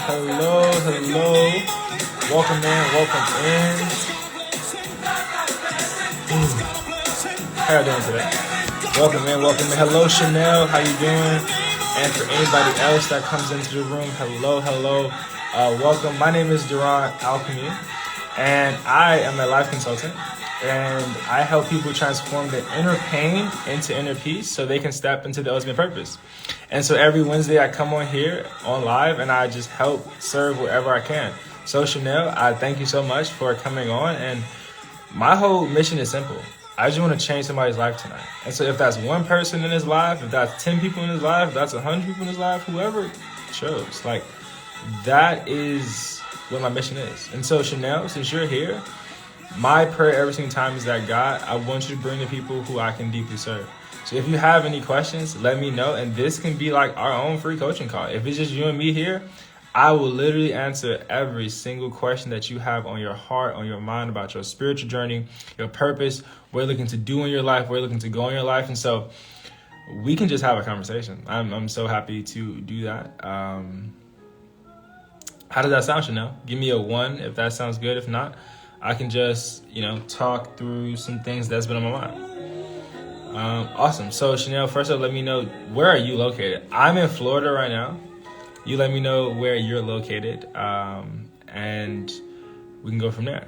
Hello, hello. Welcome in, welcome in. How y'all doing today? Welcome in, welcome in. Hello, Chanel. How you doing? And for anybody else that comes into the room, hello, hello. Welcome. My name is Duran Alchemy, and I am a life consultant. And I help people transform their inner pain into inner peace so they can step into the ultimate purpose. And so every Wednesday I come on here on live and I just help serve wherever I can. So Chanel, I thank you so much for coming on. And my whole mission is simple. I just want to change somebody's life tonight. And so if that's one person in his life, if that's 10 people in his life, if that's 100 people in his life, whoever chose, like that is what my mission is. And so Chanel, since you're here, my prayer every single time is that God, I want you to bring the people who I can deeply serve. So if you have any questions, let me know. And this can be like our own free coaching call. If it's just you and me here, I will literally answer every single question that you have on your heart, on your mind about your spiritual journey, your purpose, what you're looking to do in your life, where you're looking to go in your life. And so we can just have a conversation. I'm so happy to do that. How does that sound, Chanel? Give me a 1 if that sounds good. If not, I can just, talk through some things that's been on my mind. Awesome. So Chanel, first up, let me know, where are you located? I'm in Florida right now. You let me know where you're located, and we can go from there.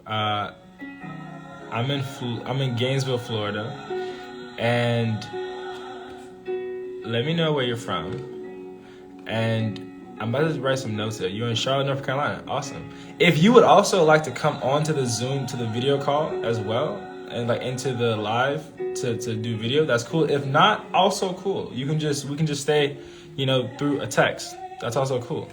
I'm in Gainesville, Florida, and let me know where you're from. And I'm about to write some notes here. You're in Charlotte, North Carolina. Awesome. If you would also like to come on to the Zoom, to the video call as well, and like into the live to do video, that's cool. If not, also cool. We can just stay, through a text. That's also cool.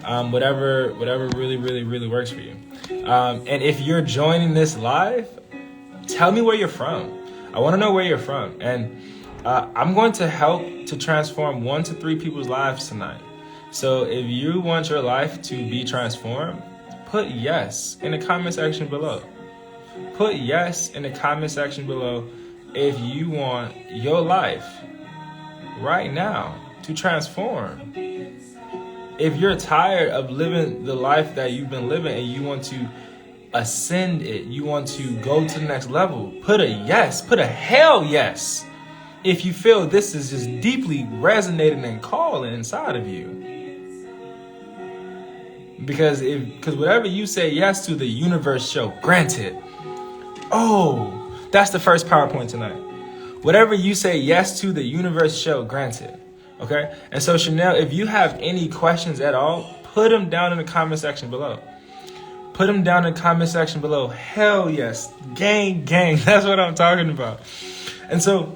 Whatever really, really, really works for you. And if you're joining this live, tell me where you're from. I want to know where you're from. And I'm going to help to transform 1 to 3 people's lives tonight. So if you want your life to be transformed, put yes in the comment section below. Put yes in the comment section below if you want your life right now to transform. If you're tired of living the life that you've been living and you want to ascend it, you want to go to the next level, put a yes, put a hell yes. If you feel this is just deeply resonating and calling inside of you. Because whatever you say yes to, the universe shall grant it. Oh, that's the first PowerPoint tonight. Whatever you say yes to, the universe shall grant it. Okay? And so Chanel, if you have any questions at all, put them down in the comment section below. Put them down in the comment section below. Hell yes. Gang. That's what I'm talking about. And so,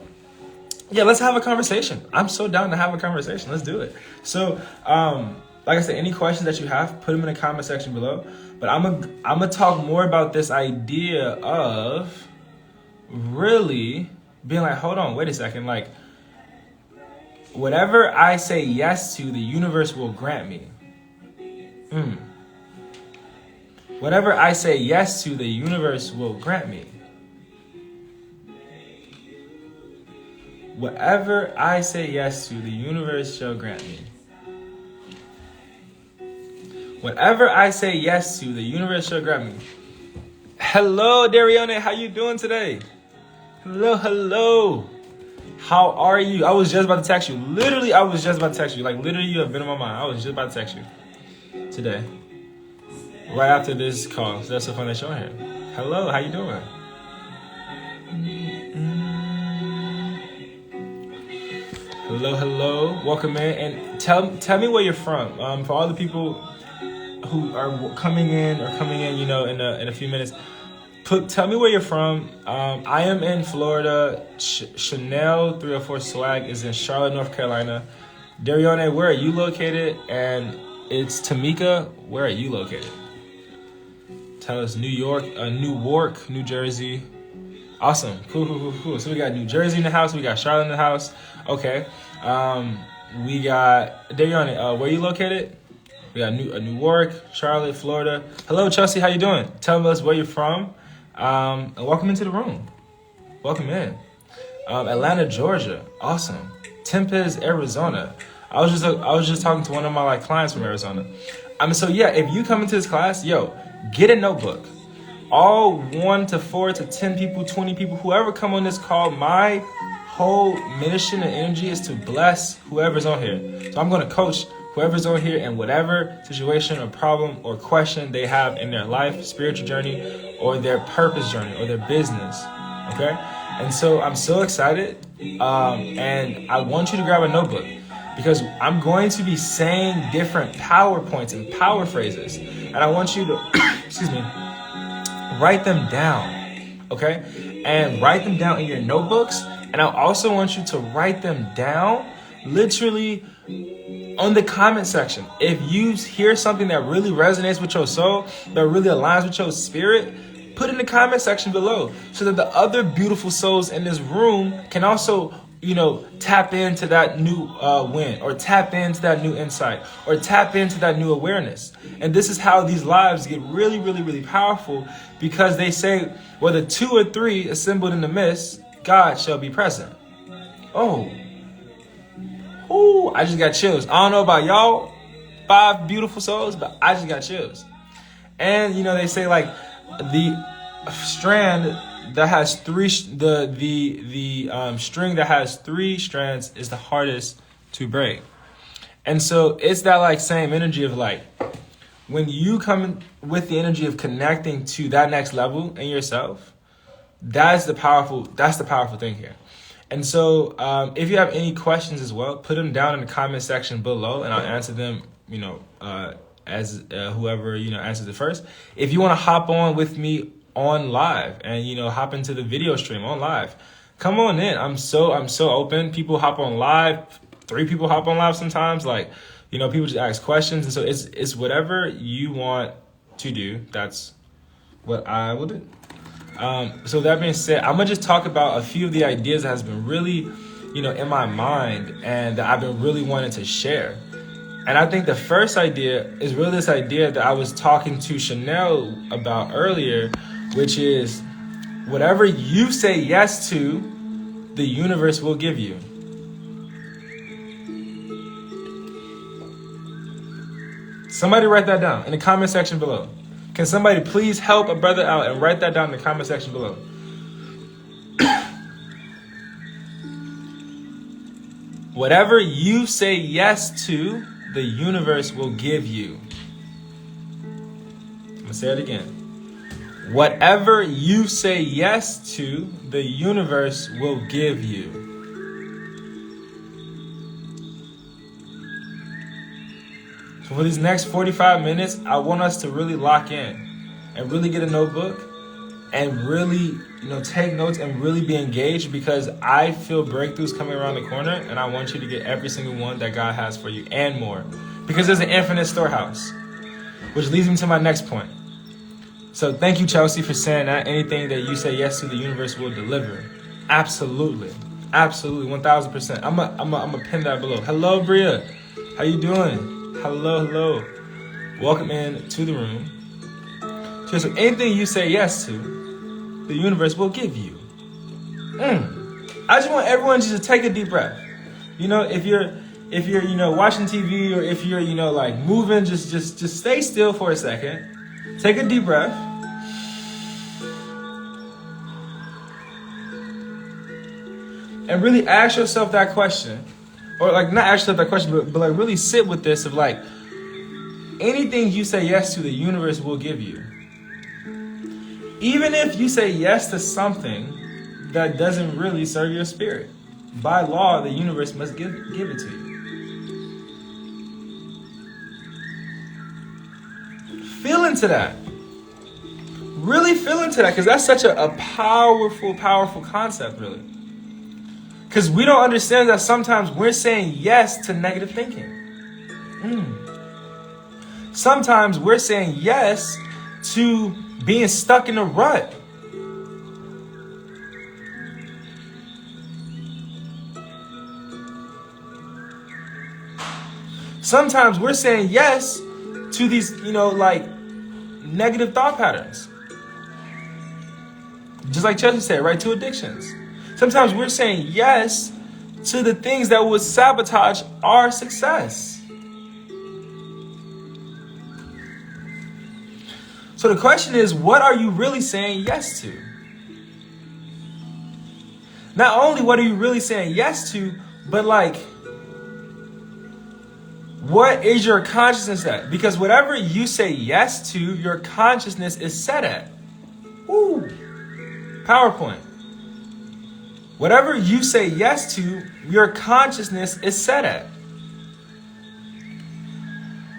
yeah, let's have a conversation. I'm so down to have a conversation. Let's do it. So, like I said, any questions that you have, put them in the comment section below. But I'm gonna talk more about this idea of really being like, hold on, wait a second. Like, whatever I say yes to, the universe will grant me. Whatever I say yes to, the universe will grant me. Whatever I say yes to, the universe shall grant me. Whatever I say yes to, the universe shall grant me. Hello, Darione. How you doing today? Hello. How are you? I was just about to text you. Literally, I was just about to text you. Like, literally, you have been on my mind. I was just about to text you today. Right after this call. So that's so fun that you're on here. Hello, how you doing? Hello. Welcome in. And tell me where you're from. For all the people who are coming in, in a few minutes, tell me where you're from. I am in Florida. Chanel 304 Swag is in Charlotte, North Carolina. Darione, where are you located? And it's Tamika, where are you located? Tell us. New York, Newark, New Jersey. Awesome. Cool. So we got New Jersey in the house. We got Charlotte in the house. Okay. We got Darione, where are you located? We got Newark, Charlotte, Florida. Hello, Chelsea. How you doing? Tell us where you're from. And welcome into the room. Welcome in. Atlanta, Georgia. Awesome. Tempest, Arizona. I was just talking to one of my like clients from Arizona. So yeah, if you come into this class, get a notebook. All 1 to 4 to 10 people, 20 people, whoever come on this call, my whole mission and energy is to bless whoever's on here. So I'm going to coach whoever's on here in whatever situation or problem or question they have in their life, spiritual journey, or their purpose journey, or their business. Okay? And so I'm so excited. And I want you to grab a notebook, because I'm going to be saying different power points and power phrases. And I want you to, excuse me, write them down, okay? And write them down in your notebooks. And I also want you to write them down literally on the comment section. If you hear something that really resonates with your soul, that really aligns with your spirit, put in the comment section below, so that the other beautiful souls in this room can also, tap into that new win, or tap into that new insight, or tap into that new awareness. And this is how these lives get really, really, really powerful, because they say, whether 2 or 3 assembled in the midst, God shall be present. Oh, I just got chills. I don't know about y'all, 5 beautiful souls, but I just got chills. And they say like the strand that has 3, the string that has 3 strands is the hardest to break. And so it's that like same energy of like, when you come in with the energy of connecting to that next level in yourself, that's the powerful thing here. And so if you have any questions as well, put them down in the comment section below, and I'll answer them, as whoever, answers it first. If you want to hop on with me on live and, hop into the video stream on live, come on in. I'm so open. People hop on live. 3 people hop on live sometimes. Like, people just ask questions. And so it's whatever you want to do. That's what I will do. So that being said, I'm going to just talk about a few of the ideas that has been really, in my mind, and that I've been really wanting to share. And I think the first idea is really this idea that I was talking to Chanel about earlier, which is whatever you say yes to, the universe will give you. Somebody write that down in the comment section below. Can somebody please help a brother out and write that down in the comment section below? Whatever you say yes to, the universe will give you. I'm going to say it again. Whatever you say yes to, the universe will give you. So for these next 45 minutes, I want us to really lock in and really get a notebook and really, take notes and really be engaged, because I feel breakthroughs coming around the corner, and I want you to get every single one that God has for you and more, because there's an infinite storehouse, which leads me to my next point. So thank you, Chelsea, for saying that. Anything that you say yes to, the universe will deliver. Absolutely. Absolutely. 1000%. I'm a pin that below. Hello, Bria. How you doing? Hello. Welcome in to the room. So anything you say yes to, the universe will give you. I just want everyone to just take a deep breath. If you're watching TV, or if you're like moving, just stay still for a second. Take a deep breath. And really ask yourself that question. Or like not ask yourself that question, but like really sit with this of like, anything you say yes to, the universe will give you. Even if you say yes to something that doesn't really serve your spirit, by law, the universe must give it to you. Feel into that. Really feel into that, because that's such a powerful concept, really. Because we don't understand that sometimes we're saying yes to negative thinking. Sometimes we're saying yes to being stuck in a rut. Sometimes we're saying yes to these, like negative thought patterns. Just like Chelsea said, right, to addictions. Sometimes we're saying yes to the things that would sabotage our success. So the question is, what are you really saying yes to? Not only what are you really saying yes to, but like, what is your consciousness at? Because whatever you say yes to, your consciousness is set at. Ooh, PowerPoint. Whatever you say yes to, your consciousness is set at.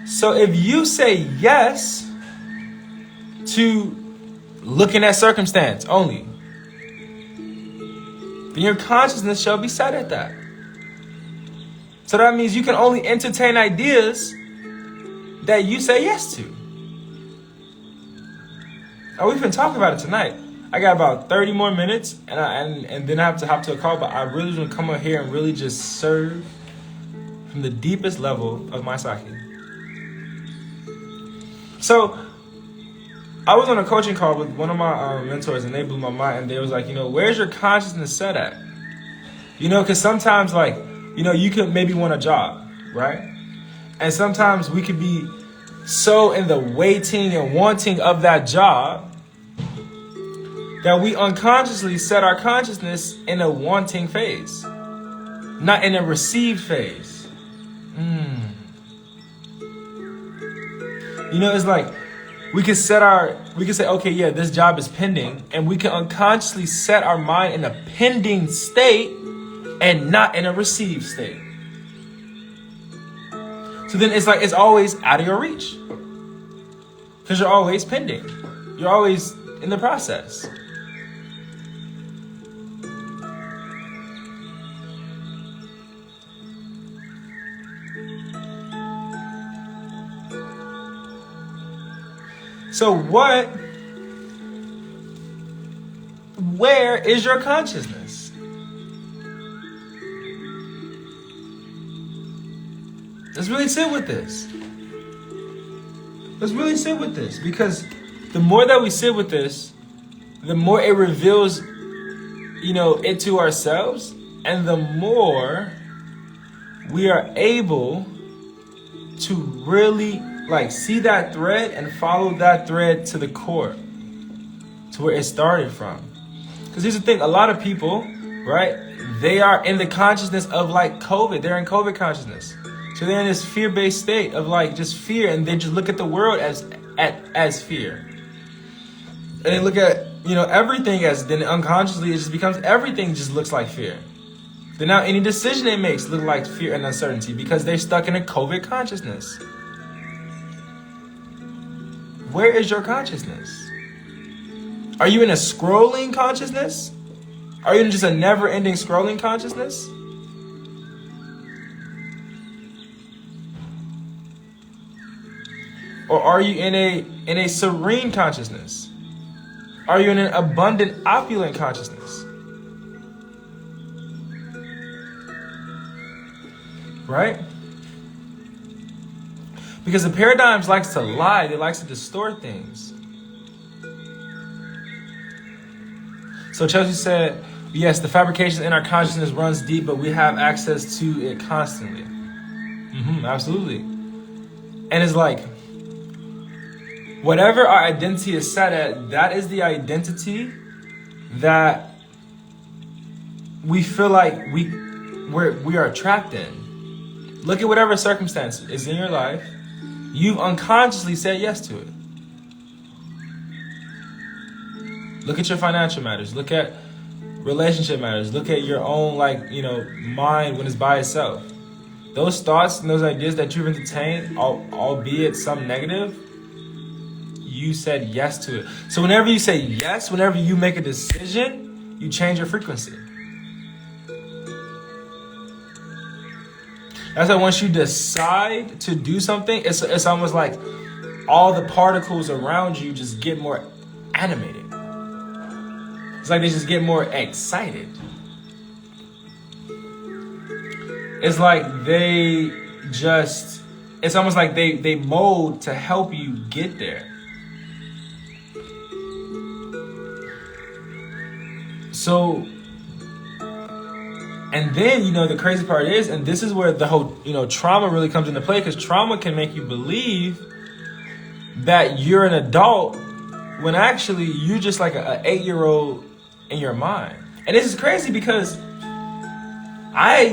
So if you say yes to looking at circumstance only, then your consciousness shall be set at that. So that means you can only entertain ideas that you say yes to. And we've been talking about it tonight. I got about 30 more minutes, and then I have to hop to a call, but I really want to come up here and really just serve from the deepest level of my psyche. So I was on a coaching call with one of my mentors, and they blew my mind, and they was like, where's your consciousness set at? Because sometimes, like, you could maybe want a job, right? And sometimes we could be so in the waiting and wanting of that job that we unconsciously set our consciousness in a wanting phase, not in a received phase. It's like we could say, okay, yeah, this job is pending, and we can unconsciously set our mind in a pending state and not in a received state. So then it's like it's always out of your reach, because you're always pending. You're always in the process. So where is your consciousness? Let's really sit with this. Let's really sit with this, because the more that we sit with this, the more it reveals, it to ourselves, and the more we are able to really see that thread and follow that thread to the core, to where it started from. Because here's the thing, a lot of people, right, they are in the consciousness of COVID. They're in COVID consciousness. So they're in this fear-based state of just fear, and they just look at the world as fear. And they look at, everything as, then unconsciously it just becomes, everything just looks like fear. Then now any decision they make look like fear and uncertainty, because they're stuck in a COVID consciousness. Where is your consciousness? Are you in a scrolling consciousness? Are you in just a never-ending scrolling consciousness? Or are you in a serene consciousness? Are you in an abundant, opulent consciousness? Right? Because the paradigms likes to lie, it likes to distort things. So Chelsea said, yes, the fabrication in our consciousness runs deep, but we have access to it constantly. Absolutely. And it's like, whatever our identity is set at, that is the identity that we feel like we are trapped in. Look at whatever circumstance is in your life. You've unconsciously said yes to it. Look at your financial matters. Look at relationship matters. Look at your own, mind when it's by itself. Those thoughts and those ideas that you've entertained, albeit some negative, you said yes to it. So whenever you say yes, whenever you make a decision, you change your frequency. That's why once you decide to do something, it's almost like all the particles around you just get more animated. It's like they just get more excited. It's like it's almost like they mold to help you get there. So, And then, you know, the crazy part is, and this is where the whole, you know, trauma really comes into play, because trauma can make you believe that you're an adult when actually you're just like an 8-year-old in your mind. And this is crazy because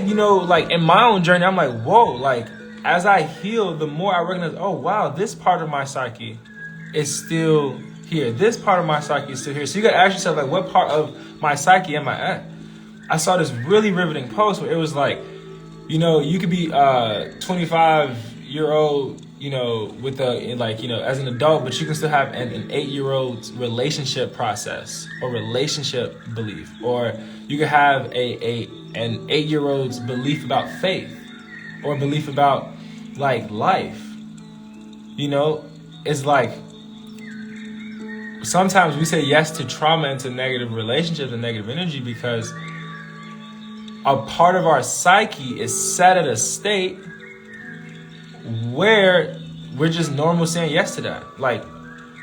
you know, like in my own journey, I'm like, whoa, like as I heal, the more I recognize, oh, wow, this part of my psyche is still here. This part of my psyche is still here. So you got to ask yourself, like, what part of my psyche am I at? I saw this really riveting post where it was like, you know, you could be 25-year-old, you know, with like, you know, as an adult, but you can still have an 8-year-old's relationship process or relationship belief, or you could have an 8-year-old's belief about faith or belief about like life. You know, it's like sometimes we say yes to trauma and to negative relationships and negative energy because a part of our psyche is set at a state where we're just normal saying yes to that. Like,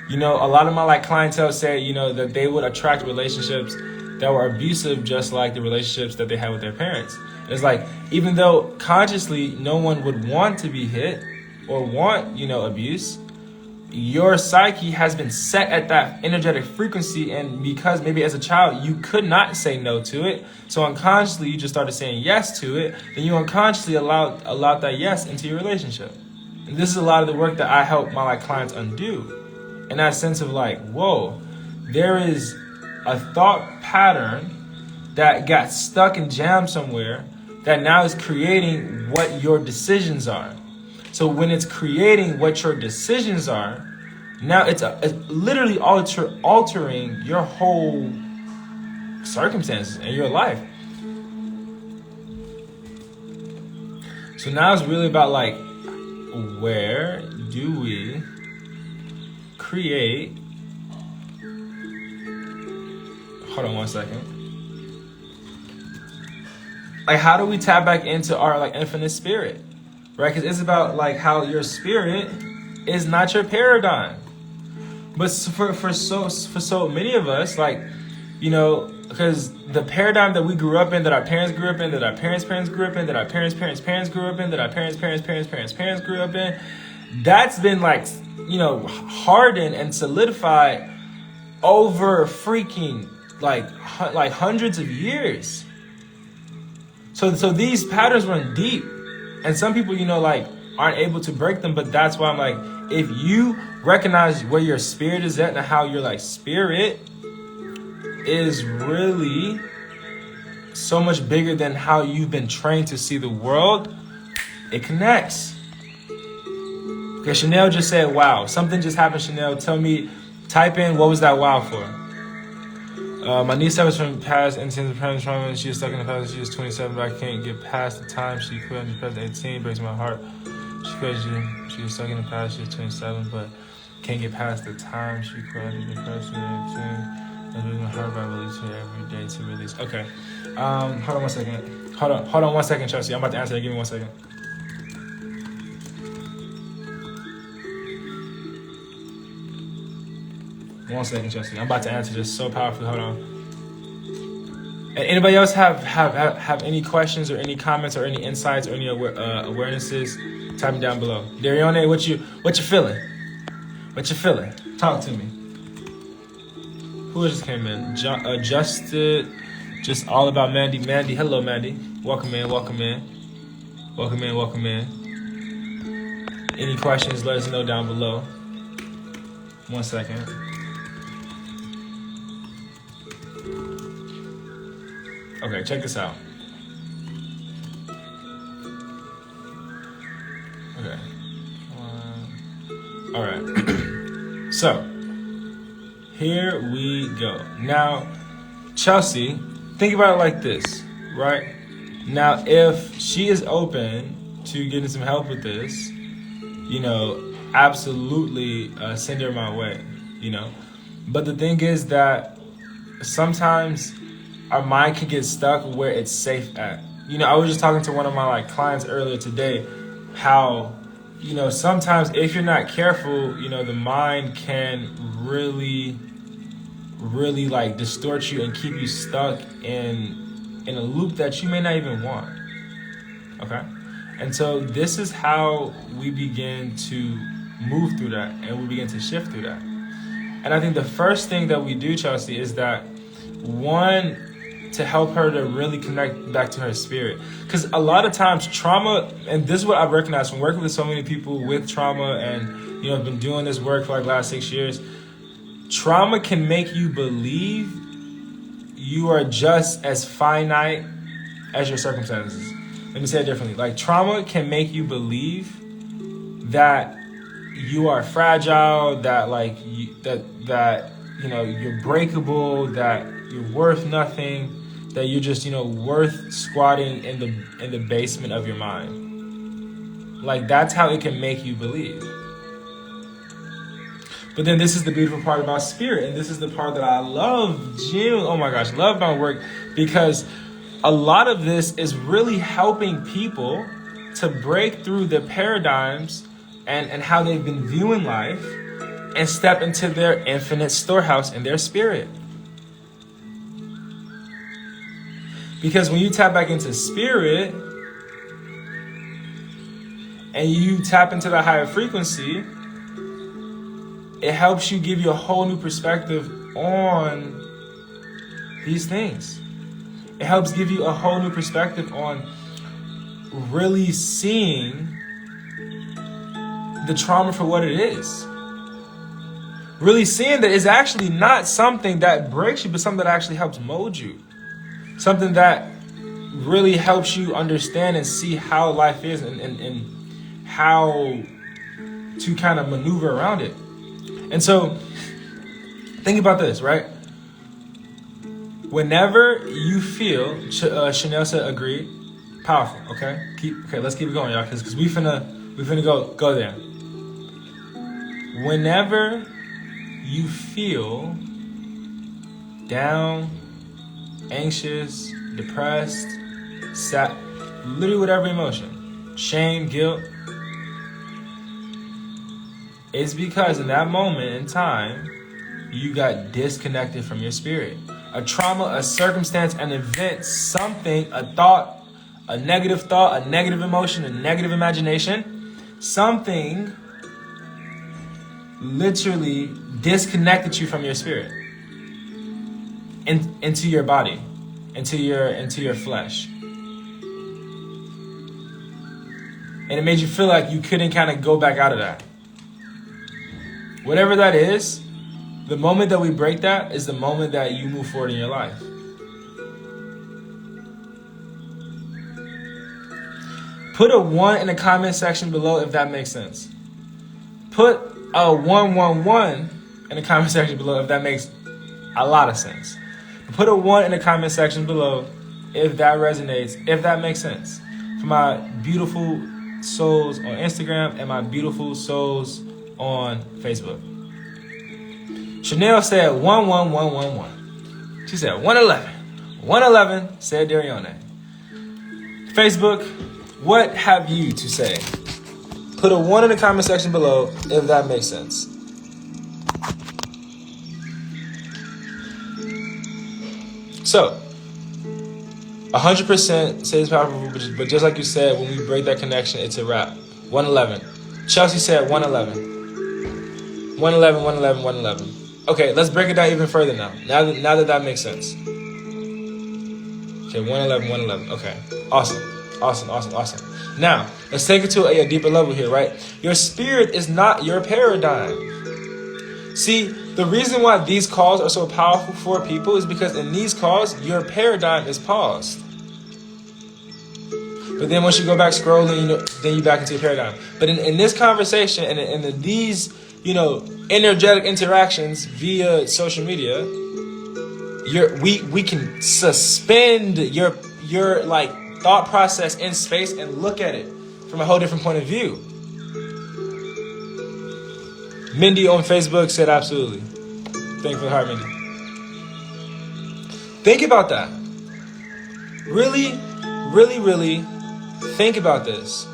you know, a lot of my like clientele say, you know, that they would attract relationships that were abusive, just like the relationships that they had with their parents. It's like, even though consciously no one would want to be hit or want, you know, abuse, your psyche has been set at that energetic frequency, and because maybe as a child you could not say no to it, so unconsciously you just started saying yes to it, then you unconsciously allowed that yes into your relationship. And this is a lot of the work that I help my like clients undo, in that sense of like, whoa, there is a thought pattern that got stuck and jammed somewhere that now is creating what your decisions are. So when it's creating what your decisions are, now it's literally altering your whole circumstances in your life. So now it's really about like, where do we create? Hold on one second. Like, how do we tap back into our like infinite spirit? Right? Because it's about like how your spirit is not your paradigm. But for so many of us, like, you know, because the paradigm that we grew up in, that our parents grew up in, that our parents' parents grew up in, that our parents' parents' parents grew up in, that our parents' parents' parents' parents' parents grew up in, that's been like, you know, hardened and solidified over freaking like hundreds of years. So these patterns run deep. And some people, you know, like aren't able to break them, but that's why I'm like, if you recognize where your spirit is at and how your like spirit is really so much bigger than how you've been trained to see the world, it connects. Okay, Chanel just said, wow. Something just happened, Chanel. Tell me, type in, what was that wow for? My niece suffers from past intensive parent trauma. She is stuck in the past. She is 27, but I can't get past the time she quit. She's past 18. Breaks my heart. She quit. She is stuck in the past. She is 27, but can't get past the time she quit. She's depressed. She is 18. And breaks my heart, but I release her every day to release. Okay. Hold on one second. Hold on 1 second, Chelsea. I'm about to answer that. Give me 1 second. One second, Chelsea. I'm about to answer this so powerfully. Hold on. And anybody else have any questions or any comments or any insights or any awarenesses? Type them down below. Darione, what you feeling? What you feeling? Talk to me. Who just came in? Just all about Mandy. Mandy, hello, Mandy. Welcome in. Welcome in. Welcome in. Welcome in. Any questions? Let us know down below. 1 second. Okay, check this out. Okay. All right. So, here we go. Now, Chelsea, think about it like this, right? Now, if she is open to getting some help with this, you know, absolutely send her my way, you know? But the thing is that sometimes our mind can get stuck where it's safe at. You know, I was just talking to one of my like clients earlier today, how, you know, sometimes if you're not careful, you know, the mind can really like distort you and keep you stuck in in a loop that you may not even want. Okay? And so this is how we begin to move through that, and we begin to shift through that. And I think the first thing that we do, Chelsea, is that, one, to help her to really connect back to her spirit. Because a lot of times trauma, and this is what I've recognized from working with so many people with trauma, and I've been doing this work for like the last 6 years, trauma can make you believe you are just as finite as your circumstances. Let me say it differently. Like, trauma can make you believe that you are fragile, that you're breakable, that you're worth nothing, that you're just worth squatting in the basement of your mind. Like, that's how it can make you believe. But then this is the beautiful part about spirit, and this is the part that I love, love my work, because a lot of this is really helping people to break through the paradigms and how they've been viewing life and step into their infinite storehouse in their spirit. Because when you tap back into spirit and you tap into the higher frequency, it helps you give you a whole new perspective on these things. It helps give you a whole new perspective on really seeing the trauma for what it is. Really seeing that it's actually not something that breaks you, but something that actually helps mold you. Something that really helps you understand and see how life is and how to kind of maneuver around it. And so, think about this, right? Whenever you feel, Chanel said, agreed, powerful. Okay, let's keep it going, y'all, because we finna go there. Whenever you feel down, anxious, depressed, sad, literally whatever emotion, shame, guilt, it's because in that moment in time, you got disconnected from your spirit. A trauma, a circumstance, an event, something, a thought, a negative emotion, a negative imagination, something literally disconnected you from your spirit into your body, into your flesh. And it made you feel like you couldn't kind of go back out of that. Whatever that is, the moment that we break that is the moment that you move forward in your life. Put a 1 in the comment section below if that makes sense. Put a 111 in the comment section below if that makes a lot of sense. Put a 1 in the comment section below if that resonates, if that makes sense. For my beautiful souls on Instagram and my beautiful souls on Facebook. Chanel said 11111. She said 111. 111 said Darione. Facebook, what have you to say? Put a 1 in the comment section below if that makes sense. So, 100% say it's powerful, but just like you said, when we break that connection, it's a wrap. 111. Chelsea said 111. 111, 111, 111. Okay, let's break it down even further now. Now that makes sense. Okay, 111, 111. Okay, awesome. Now, let's take it to a deeper level here, right? Your spirit is not your paradigm. See, the reason why these calls are so powerful for people is because in these calls, your paradigm is paused. But then once you go back scrolling, then you back into your paradigm. But in this conversation and in these, energetic interactions via social media, we can suspend your like thought process in space and look at it from a whole different point of view. Mindy on Facebook said absolutely. Thank you for the heart, Mindy. Think about that. Really, really, really think about this.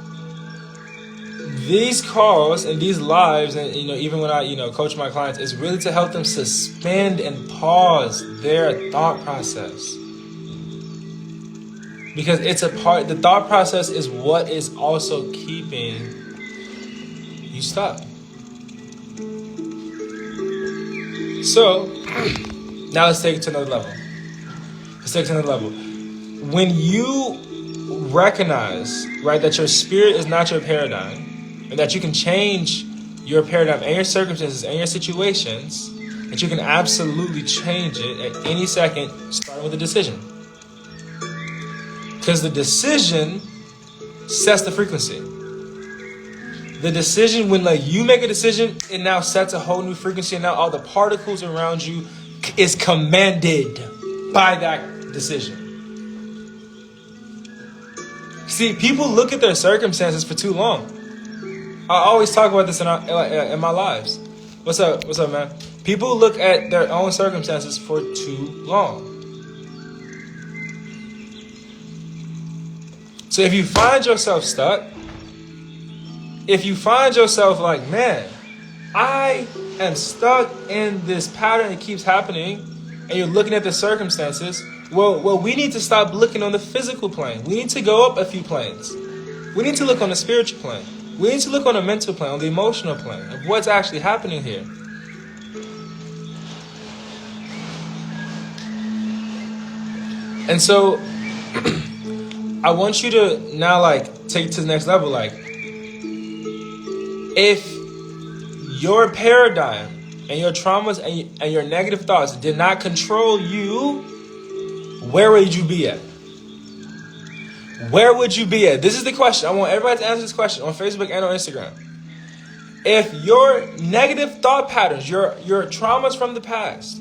These calls and these lives, and even when I coach my clients, is really to help them suspend and pause their thought process. Because it's a part, the thought process is what is also keeping you stuck. So, now let's take it to another level. When you recognize, right, that your spirit is not your paradigm, and that you can change your paradigm and your circumstances and your situations, that you can absolutely change it at any second, starting with a decision. Because the decision sets the frequency. The decision, when like you make a decision, it now sets a whole new frequency, and now all the particles around you is commanded by that decision. See, people look at their circumstances for too long. I always talk about this in my lives. What's up, man? People look at their own circumstances for too long. So if you find yourself stuck, if you find yourself like, man, I am stuck in this pattern that keeps happening, and you're looking at the circumstances, well, we need to stop looking on the physical plane. We need to go up a few planes. We need to look on the spiritual plane. We need to look on the mental plane, on the emotional plane, of what's actually happening here. And so, I want you to now, like, take it to the next level. Like, if your paradigm and your traumas and your negative thoughts did not control you, where would you be at? Where would you be at? This is the question. I want everybody to answer this question on Facebook and on Instagram. If your negative thought patterns, your traumas from the past,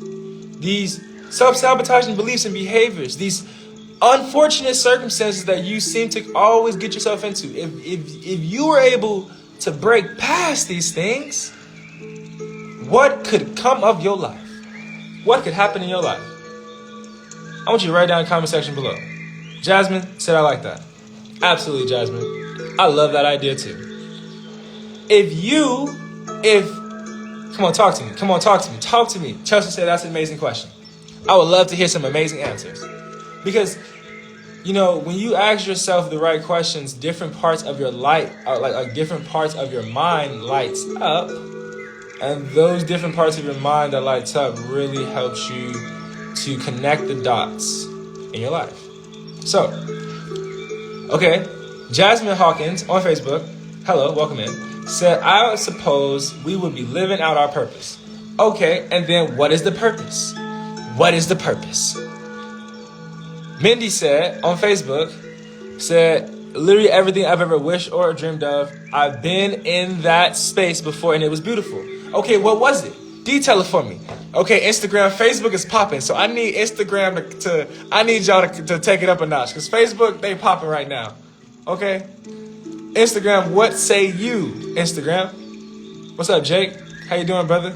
these self-sabotaging beliefs and behaviors, these unfortunate circumstances that you seem to always get yourself into, if you were able to break past these things, what could come of your life? What could happen in your life? I want you to write down in the comment section below. Jasmine said I like that. Absolutely, Jasmine. I love that idea too. Come on, talk to me. Talk to me. Chelsea said that's an amazing question. I would love to hear some amazing answers. Because, you know, when you ask yourself the right questions, different parts of your light, like different parts of your mind lights up. And those different parts of your mind that lights up really helps you to connect the dots in your life. So, okay, Jasmine Hawkins on Facebook, hello, welcome in, said, I suppose we would be living out our purpose. Okay, and then what is the purpose? What is the purpose? Mindy said on Facebook, said, literally everything I've ever wished or dreamed of, I've been in that space before and it was beautiful. Okay, what was it? Detail it for me. Okay, Instagram, Facebook is popping. So I need Instagram I need y'all to take it up a notch. Because Facebook, they popping right now. Okay? Instagram, what say you, Instagram? What's up, Jake? How you doing, brother?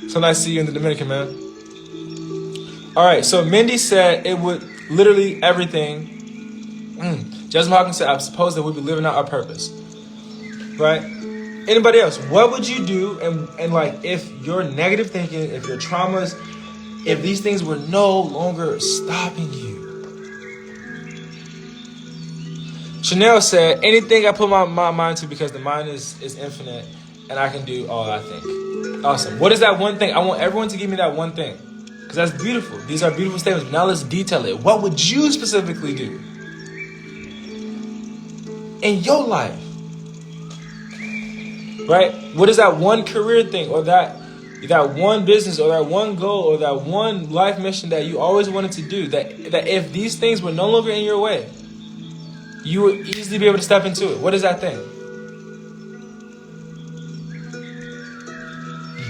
So nice to see you in the Dominican, man. All right, so Mindy said it would literally everything. Jasmine Hawkins said, I suppose that we'd be living out our purpose. Right? Anybody else? What would you do? And like, if your negative thinking, if your traumas, if these things were no longer stopping you. Chanel said, anything I put my mind to, because the mind is infinite and I can do all I think. Awesome. What is that one thing? I want everyone to give me that one thing. Because that's beautiful. These are beautiful statements. Now let's detail it. What would you specifically do in your life? Right? What is that one career thing, or that one business, or that one goal, or that one life mission that you always wanted to do, that if these things were no longer in your way, you would easily be able to step into it? What is that thing?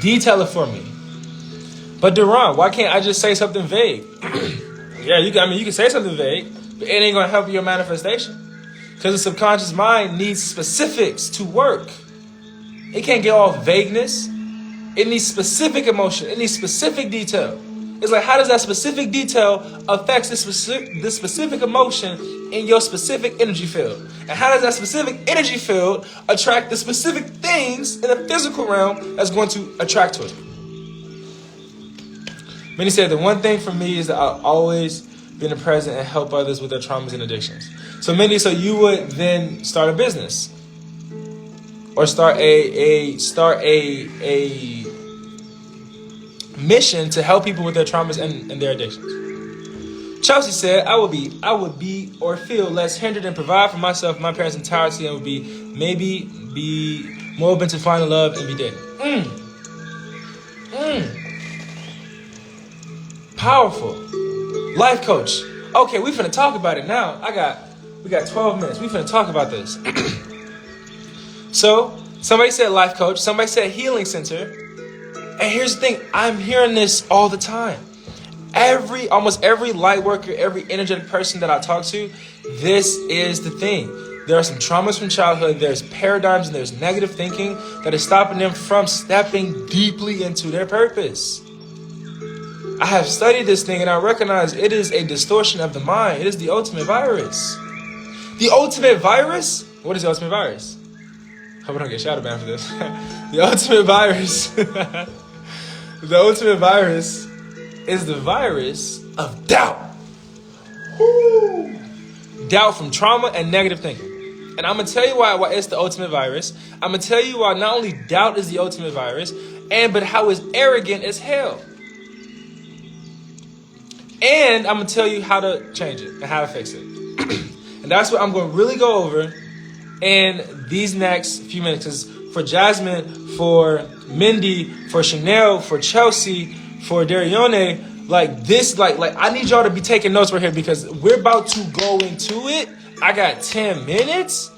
Detail it for me. But Duran, why can't I just say something vague? Yeah, you can say something vague, but it ain't gonna help your manifestation. Because the subconscious mind needs specifics to work. It can't get all vagueness. It needs specific emotion. It needs specific detail. It's like, how does that specific detail affect this specific emotion in your specific energy field? And how does that specific energy field attract the specific things in the physical realm that's going to attract to it? Many said, the one thing for me is that I've always being present, and help others with their traumas and addictions. So Mindy, so you would then start a business, or start a mission to help people with their traumas and their addictions. Chelsea said, I would be or feel less hindered and provide for myself, my parents' entirety, and would be more open to finding love and be dating. Powerful. Life coach. Okay, we finna talk about it now. We got 12 minutes. We finna talk about this. So, somebody said life coach. Somebody said healing center. And here's the thing. I'm hearing this all the time. Almost every light worker, every energetic person that I talk to, this is the thing. There are some traumas from childhood. There's paradigms and there's negative thinking that is stopping them from stepping deeply into their purpose. I have studied this thing and I recognize it is a distortion of the mind. It is the ultimate virus. The ultimate virus? What is the ultimate virus? Hope I don't get shadow banned for this. The ultimate virus. The ultimate virus is the virus of doubt. Woo. Doubt from trauma and negative thinking. And I'm going to tell you why it's the ultimate virus. I'm going to tell you why not only doubt is the ultimate virus, but how it's arrogant as hell. And I'm going to tell you how to change it and how to fix it. And that's what I'm going to really go over in these next few minutes. Because for Jasmine, for Mindy, for Chanel, for Chelsea, for Darione, like this, like I need y'all to be taking notes right here because we're about to go into it. I got 10 minutes.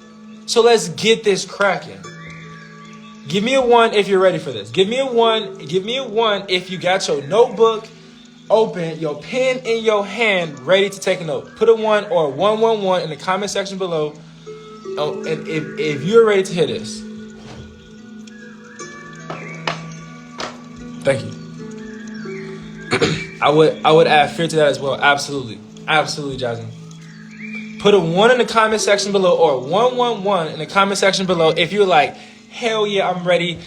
So let's get this cracking. Give me a 1 if you're ready for this. Give me a 1. Give me a 1 if you got your notebook open, your pen in your hand, ready to take a note. Put a 1 or a 111 in the comment section below. Oh, and if you're ready to hear this. Thank you. I would add fear to that as well. Absolutely. Absolutely, Jasmine. Put a 1 in the comment section below or a 111 in the comment section below if you're like, hell yeah, I'm ready.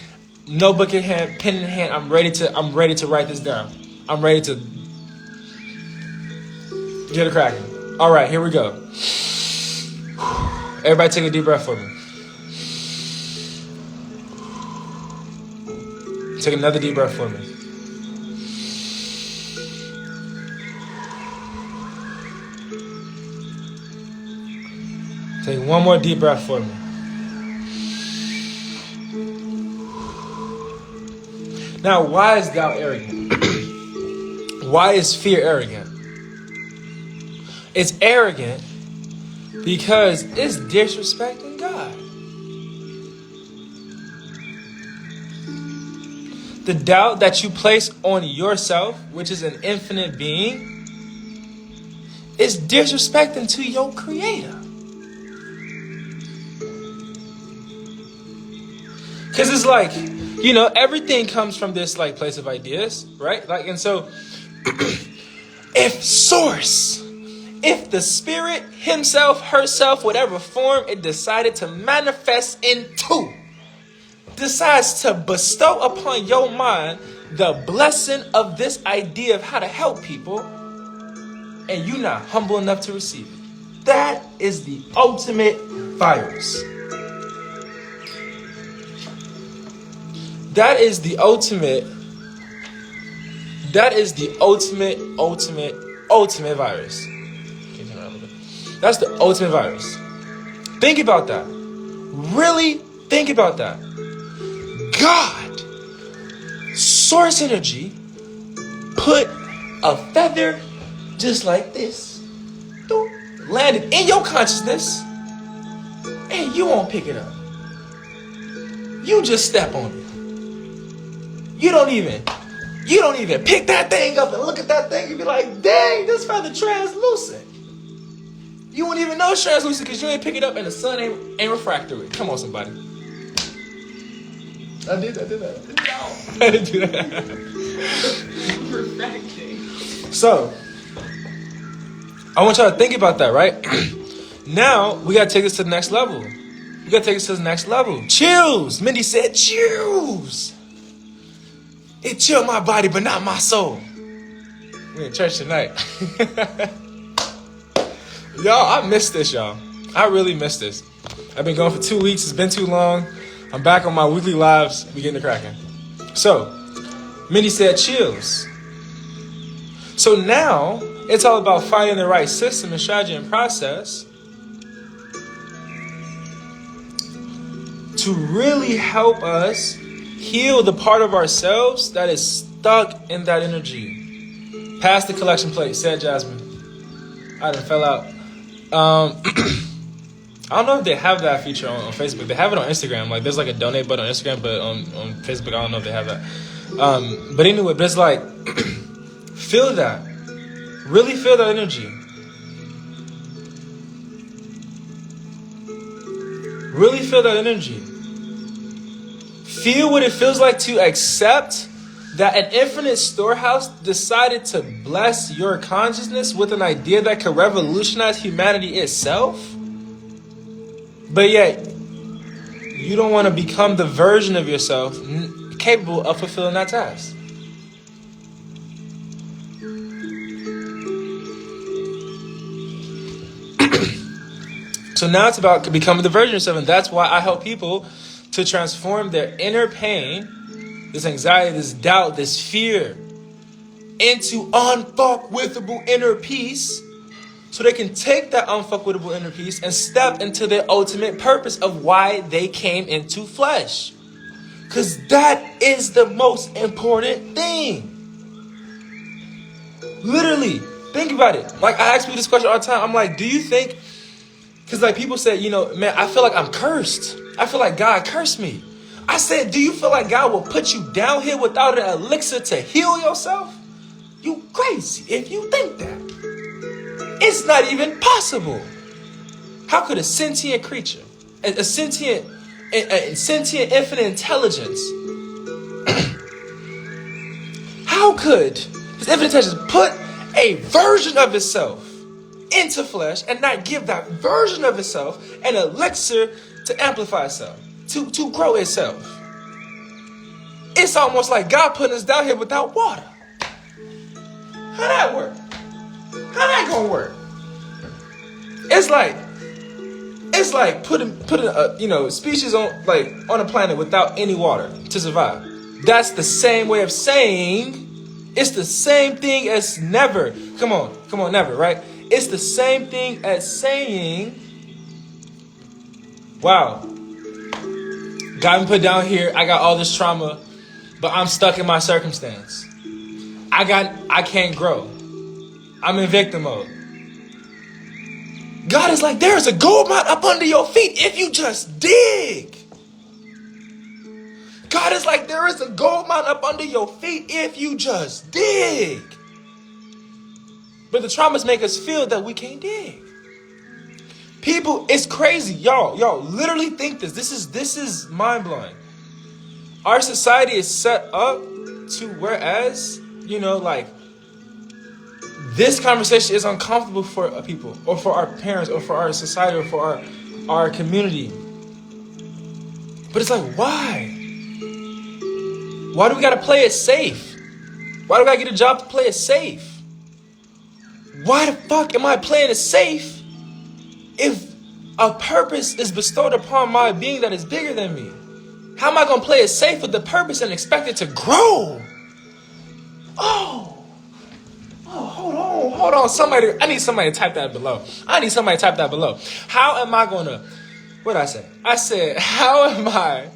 Notebook in hand, pen in hand. I'm ready to write this down. I'm ready to get it cracking. All right, here we go. Everybody take a deep breath for me. Take another deep breath for me. Take one more deep breath for me. Now, why is doubt arrogant? Why is fear arrogant? It's arrogant because it's disrespecting God. The doubt that you place on yourself, which is an infinite being, is disrespecting to your creator. Because it's like, you know, everything comes from this like place of ideas, right? Like, and so if the spirit himself, herself, whatever form it decided to manifest into, decides to bestow upon your mind the blessing of this idea of how to help people, and you're not humble enough to receive it, that is the ultimate virus. That is the ultimate virus. That's the ultimate virus. Think about that. Really think about that. God, source energy, put a feather just like this, landed in your consciousness, and you won't pick it up. You just step on it. You don't even pick that thing up and look at that thing and be like, dang, this feather translucent. You won't even know it's translucent because you ain't pick it up and the sun ain't refractory. Come on, somebody. I did that. No. I didn't do that. Refracting. So, I want y'all to think about that, right? Now, we got to take this to the next level. Chills. Mindy said chills. It chilled my body, but not my soul. We're in church tonight. Y'all, I missed this, y'all. I really missed this. I've been going for 2 weeks. It's been too long. I'm back on my weekly lives. We getting to cracking. So, Mindy said chills. So now, it's all about finding the right system and strategy and process to really help us heal the part of ourselves that is stuck in that energy. Pass the collection plate, said Jasmine. I done fell out. I don't know if they have that feature on Facebook. They have it on Instagram. Like, there's like a donate button on Instagram, but on Facebook, I don't know if they have that. But anyway, but it's like, feel that. Really feel that energy. Really feel that energy. Feel what it feels like to accept that an infinite storehouse decided to bless your consciousness with an idea that could revolutionize humanity itself. But yet, you don't want to become the version of yourself capable of fulfilling that task. So now it's about becoming the version of yourself, and that's why I help people to transform their inner pain, this anxiety, this doubt, this fear, into unfuckwittable inner peace, so they can take that unfuckwittable inner peace and step into their ultimate purpose of why they came into flesh. Because that is the most important thing. Literally, think about it. Like, I ask people this question all the time. I'm like, do you think... Because like people say, you know, man, I feel like I'm cursed. I feel like God cursed me. I said, do you feel like God will put you down here without an elixir to heal yourself? You crazy if you think that. It's not even possible. How could a sentient creature, a sentient infinite intelligence, how could this infinite intelligence put a version of itself into flesh and not give that version of itself an elixir to amplify itself, to grow itself? It's almost like God putting us down here without water. How that work? How that gonna work? It's like putting species on a planet without any water to survive. That's the same way of saying, it's the same thing as never. Come on, never, right? It's the same thing as saying, wow, got me put down here, I got all this trauma, but I'm stuck in my circumstance. I can't grow. I'm in victim mode. God is like, there's a gold mine up under your feet if you just dig. God is like, there is a gold mine up under your feet if you just dig. But the traumas make us feel that we can't dig. People, it's crazy. Y'all literally think this. This is mind-blowing. Our society is set up to whereas, this conversation is uncomfortable for people, or for our parents, or for our society, or for our community. But it's like, why? Why do we gotta play it safe? Why do we gotta get a job to play it safe? Why the fuck am I playing it safe if a purpose is bestowed upon my being that is bigger than me? How am I gonna play it safe with the purpose and expect it to grow? Hold on. I need somebody to type that below. How am I gonna, what did I say? I said, how am I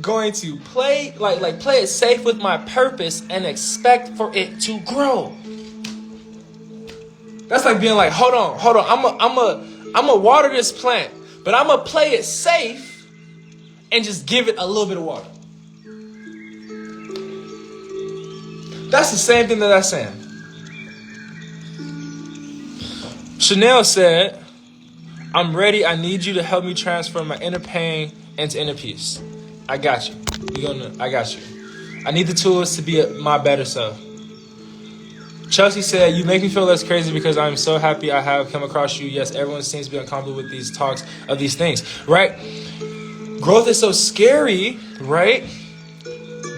going to play it safe with my purpose and expect for it to grow? That's like being like, hold on. I'm a water this plant, but I'm gonna play it safe and just give it a little bit of water. That's the same thing that I'm saying. Chanel said, I'm ready. I need you to help me transfer my inner pain into inner peace. I got you. I got you. I need the tools to be my better self. Chelsea said, you make me feel less crazy because I'm so happy I have come across you. Yes, everyone seems to be uncomfortable with these talks of these things, right? Growth is so scary, right?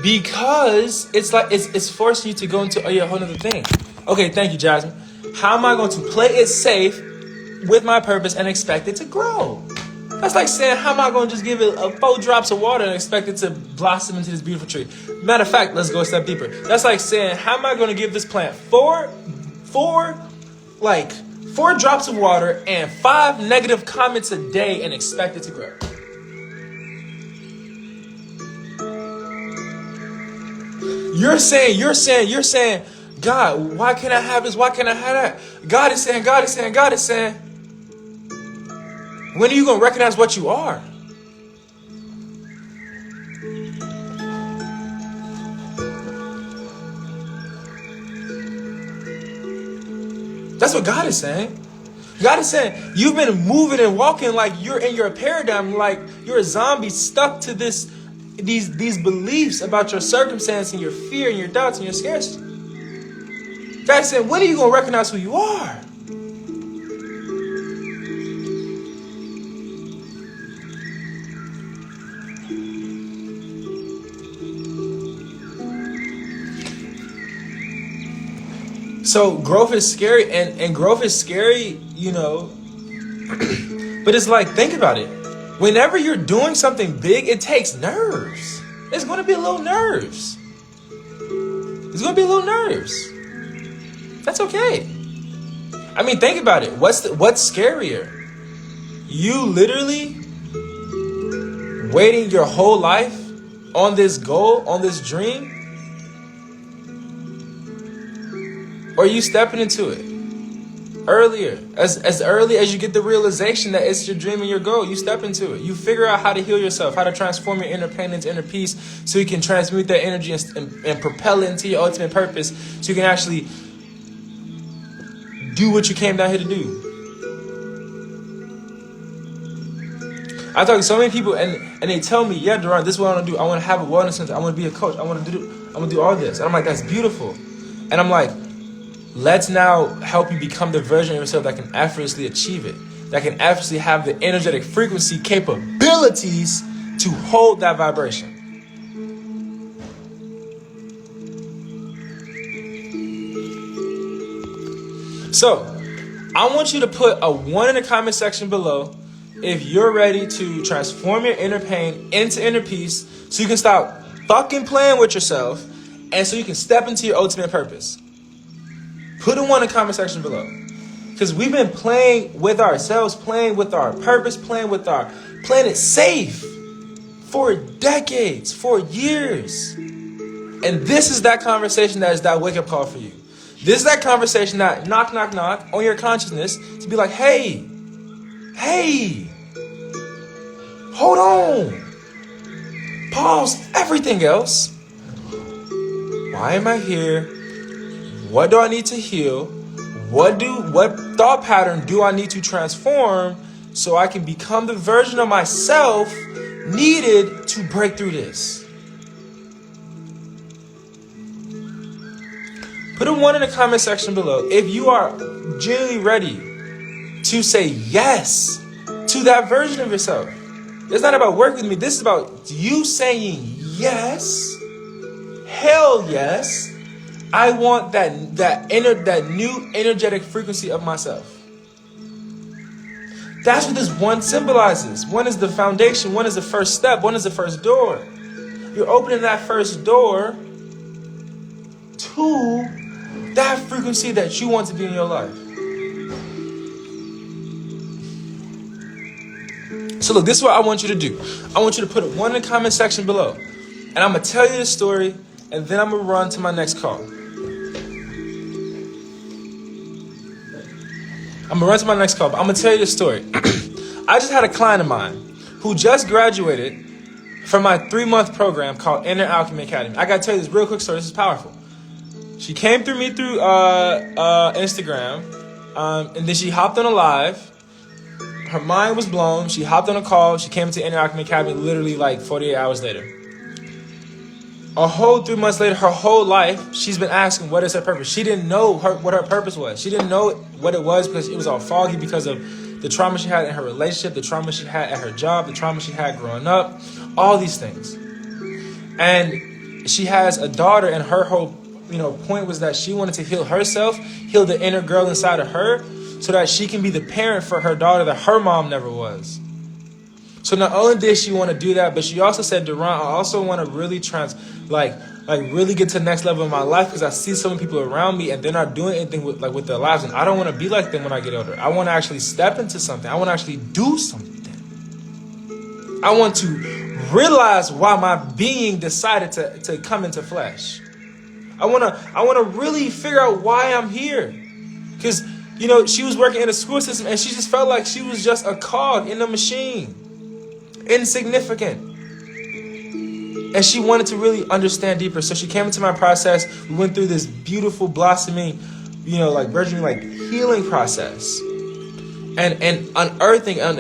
Because it's forcing you to go into a whole other thing. Okay, thank you, Jasmine. How am I going to play it safe with my purpose and expect it to grow. That's like saying, how am I going to just give it 4 drops of water and expect it to blossom into this beautiful tree? Matter of fact, let's go a step deeper. That's like saying, how am I going to give this plant 4 drops of water and 5 negative comments a day and expect it to grow? You're saying, God, why can't I have this? Why can't I have that? God is saying, when are you going to recognize what you are? That's what God is saying. God is saying, you've been moving and walking like you're in your paradigm, like you're a zombie stuck to these beliefs about your circumstance and your fear and your doubts and your scarcity. God is saying, when are you going to recognize who you are? So growth is scary, and growth is scary, but it's like, think about it. Whenever you're doing something big, it takes nerves. There's going to be a little nerves. That's okay. I mean, think about it. What's scarier? You literally waiting your whole life on this goal, on this dream? Or you stepping into it earlier, as early as you get the realization that it's your dream and your goal, you step into it. You figure out how to heal yourself, how to transform your inner pain into inner peace, so you can transmute that energy and propel it into your ultimate purpose, so you can actually do what you came down here to do. I talk to so many people, and they tell me, yeah, Duran, this is what I want to do. I want to have a wellness center. I want to be a coach. I want to do all this. And I'm like, that's beautiful. And I'm like, let's now help you become the version of yourself that can effortlessly achieve it, that can effortlessly have the energetic frequency capabilities to hold that vibration. So, I want you to put a 1 in the comment section below if you're ready to transform your inner pain into inner peace, so you can stop fucking playing with yourself and so you can step into your ultimate purpose. Put a 1 in the comment section below. Because we've been playing with ourselves, playing with our purpose, playing it safe for decades, for years. And this is that conversation that is that wake-up call for you. This is that conversation that knock on your consciousness to be like, hey, hold on. Pause everything else. Why am I here? What do I need to heal? What thought pattern do I need to transform so I can become the version of myself needed to break through this? Put a 1 in the comment section below if you are genuinely ready to say yes to that version of yourself. It's not about work with me. This is about you saying yes. Hell yes. I want that new energetic frequency of myself. That's what this 1 symbolizes. 1 is the foundation. 1 is the first step. 1 is the first door. You're opening that first door to that frequency that you want to be in your life. So look, this is what I want you to do. I want you to put a 1 in the comment section below. And I'm going to tell you the story, and then I'm going to run to my next call. But I'm going to tell you the story. I just had a client of mine who just graduated from my 3-month program called Inner Alchemy Academy. I got to tell you this real quick story. This is powerful. She came through me through Instagram, and then she hopped on a live. Her mind was blown. She hopped on a call. She came to Inner Alchemy Academy literally like 48 hours later. A whole 3 months later, her whole life, she's been asking, what is her purpose? She didn't know what her purpose was. She didn't know what it was because it was all foggy because of the trauma she had in her relationship, the trauma she had at her job, the trauma she had growing up, all these things. And she has a daughter, and her whole point was that she wanted to heal herself, heal the inner girl inside of her, so that she can be the parent for her daughter that her mom never was. So not only did she want to do that, but she also said, Duran, I also want to really really get to the next level in my life, because I see so many people around me and they're not doing anything with their lives, and I don't want to be like them when I get older. I want to actually step into something. I want to actually do something. I want to realize why my being decided to come into flesh. I want to really figure out why I'm here. Because, she was working in a school system and she just felt like she was just a cog in the machine. Insignificant. And she wanted to really understand deeper. So she came into my process. We went through this beautiful blossoming, burgeoning, healing process. And unearthing and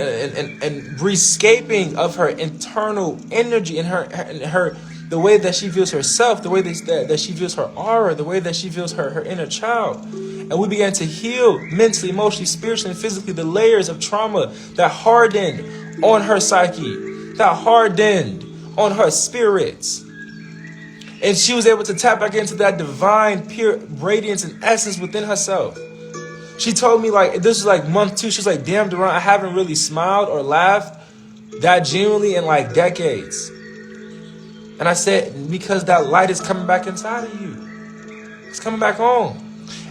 rescaping of her internal energy and her the way that she views herself, the way that she views her aura, the way that she views her inner child. And we began to heal mentally, emotionally, spiritually, and physically the layers of trauma that hardened on her psyche, that hardened on her spirits. And she was able to tap back into that divine, pure radiance and essence within herself. She told me, this was month 2. She was like, damn, Duran, I haven't really smiled or laughed that genuinely in decades. And I said, because that light is coming back inside of you. It's coming back on.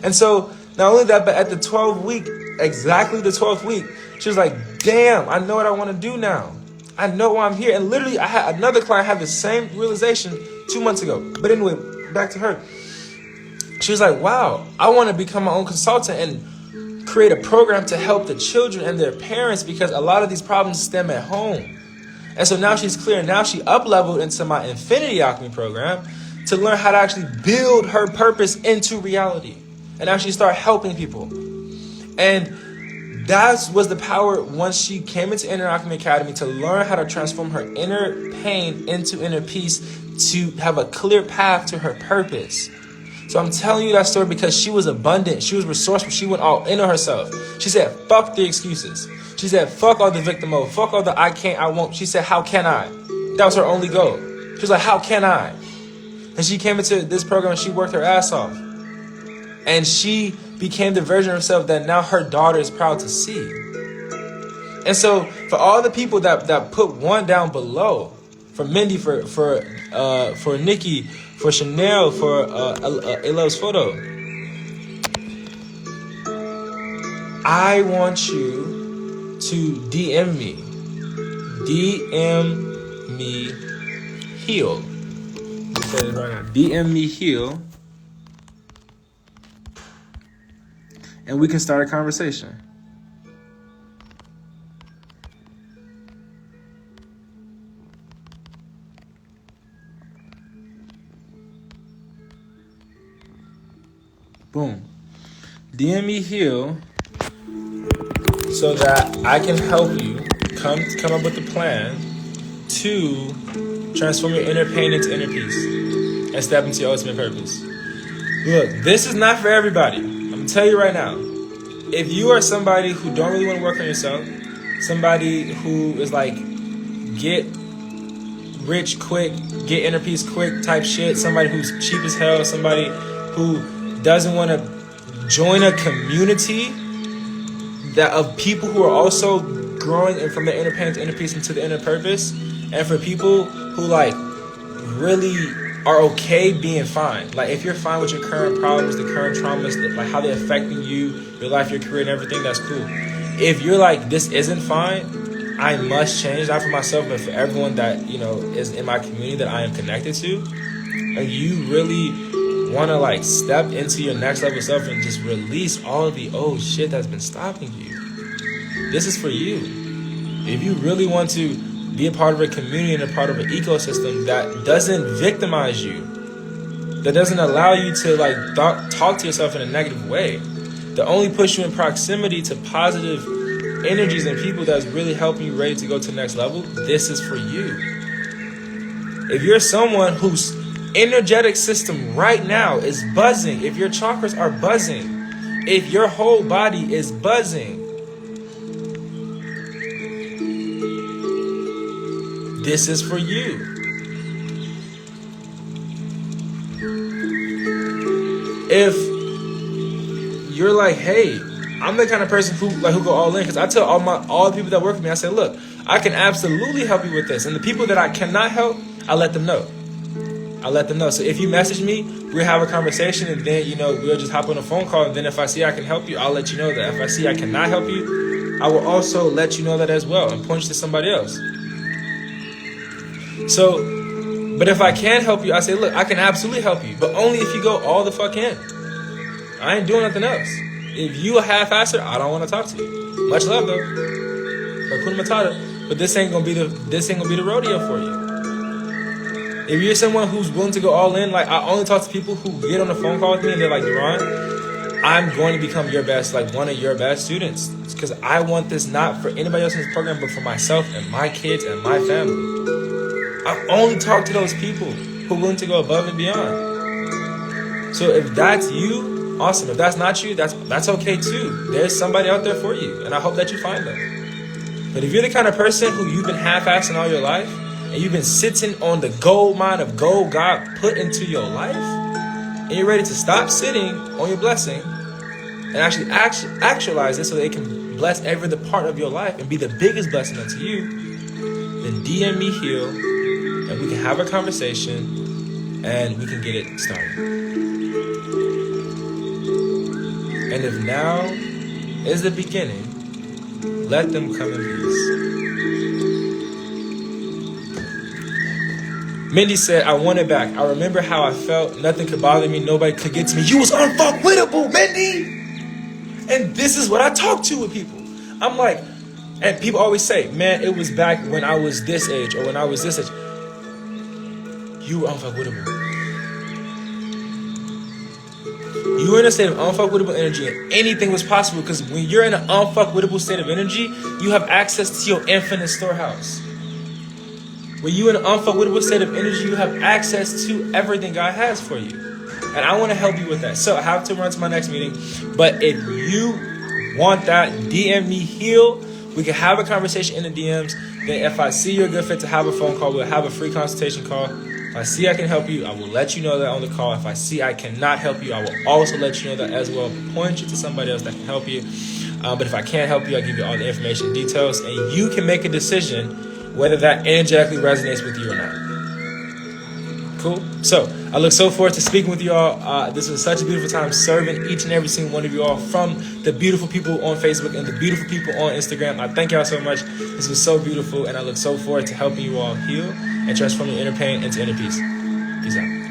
And so, not only that, but at the exactly the 12th week, she was like, damn, I know what I want to do now. I know why I'm here. And literally, I had another client have the same realization 2 months ago. But anyway, back to her. She was like, wow, I want to become my own consultant and create a program to help the children and their parents, because a lot of these problems stem at home. And so now she's clear. Now she up-leveled into my Infinity Alchemy program to learn how to actually build her purpose into reality and actually start helping people. And that was the power once she came into Inner Alchemy Academy, to learn how to transform her inner pain into inner peace, to have a clear path to her purpose. So I'm telling you that story because she was abundant. She was resourceful. She went all into herself. She said, fuck the excuses. She said, fuck all the victim mode. Fuck all the I can't, I won't. She said, how can I? That was her only goal. She was like, how can I? And she came into this program and she worked her ass off. And she became the version of herself that now her daughter is proud to see. And so for all the people that put one down below, for Mindy, for Nikki, for Chanel, for Elo's photo, I want you to DM me. DM me heal. Say it right now. DM me heal. And we can start a conversation. Boom. DM me heal so that I can help you come up with a plan to transform your inner pain into inner peace and step into your ultimate purpose. Look, this is not for everybody. I'm gonna tell you right now. If you are somebody who don't really want to work on yourself, somebody who is get rich quick, get inner peace quick type shit, somebody who's cheap as hell, somebody who doesn't want to join a community of people who are also growing and from the inner pain to inner peace into the inner purpose, and for people who really are okay being fine. If you're fine with your current problems, the current traumas, how they're affecting you, your life, your career, and everything, that's cool. If you're this isn't fine, I must change, not for myself, but for everyone that is in my community that I am connected to, and you really want to step into your next level self and just release all of the old shit that's been stopping you. This is for you. If you really want to be a part of a community and a part of an ecosystem that doesn't victimize you, that doesn't allow you to talk to yourself in a negative way, that only puts you in proximity to positive energies and people that's really helping you ready to go to the next level, this is for you. If you're someone who's energetic system right now is buzzing, if your chakras are buzzing, if your whole body is buzzing, this is for you. If you're hey, I'm the kind of person who go all in, because I tell all the people that work with me, I say, look, I can absolutely help you with this, and the people that I cannot help, I let them know. So if you message me, we'll have a conversation, and then we'll just hop on a phone call. And then if I see I can help you, I'll let you know that. If I see I cannot help you, I will also let you know that as well and point you to somebody else. So, but if I can help you, I say, look, I can absolutely help you, but only if you go all the fuck in. I ain't doing nothing else. If you a half-asser, I don't want to talk to you. Much love though. Hakuna Matata. But this ain't gonna be the rodeo for you. If you're someone who's willing to go all in, like, I only talk to people who get on the phone call with me and they're like, Deron, I'm going to become your best, like one of your best students. Because I want this not for anybody else in this program, but for myself and my kids and my family. I only talk to those people who are willing to go above and beyond. So if that's you, awesome. If that's not you, that's okay too. There's somebody out there for you, and I hope that you find them. But if you're the kind of person who you've been half-assing all your life, and you've been sitting on the gold mine of gold God put into your life, and you're ready to stop sitting on your blessing and actually actualize it so that it can bless every other part of your life and be the biggest blessing unto you, then DM me Heal, and we can have a conversation and we can get it started. And if now is the beginning, let them come in peace. Mindy said, I want it back. I remember how I felt. Nothing could bother me. Nobody could get to me. You was unfuckwittable, Mindy. And this is what I talk to with people. I'm like, and people always say, man, it was back when I was this age or when I was this age. You were unfuckwittable. You were in a state of unfuckwittable energy, and anything was possible, because when you're in an unfuckwittable state of energy, you have access to your infinite storehouse. When you're in an unfuckwittable state of energy, you have access to everything God has for you. And I want to help you with that. So I have to run to my next meeting. But if you want that, DM me Heal. We can have a conversation in the DMs. Then if I see you're a good fit to have a phone call, we'll have a free consultation call. If I see I can help you, I will let you know that on the call. If I see I cannot help you, I will also let you know that as well. Point you to somebody else that can help you. But if I can't help you, I'll give you all the information and details. And you can make a decision whether that energetically resonates with you or not. Cool? So, I look so forward to speaking with you all. This was such a beautiful time serving each and every single one of you all, from the beautiful people on Facebook and the beautiful people on Instagram. I thank y'all so much. This was so beautiful, and I look so forward to helping you all heal and transform your inner pain into inner peace. Peace out.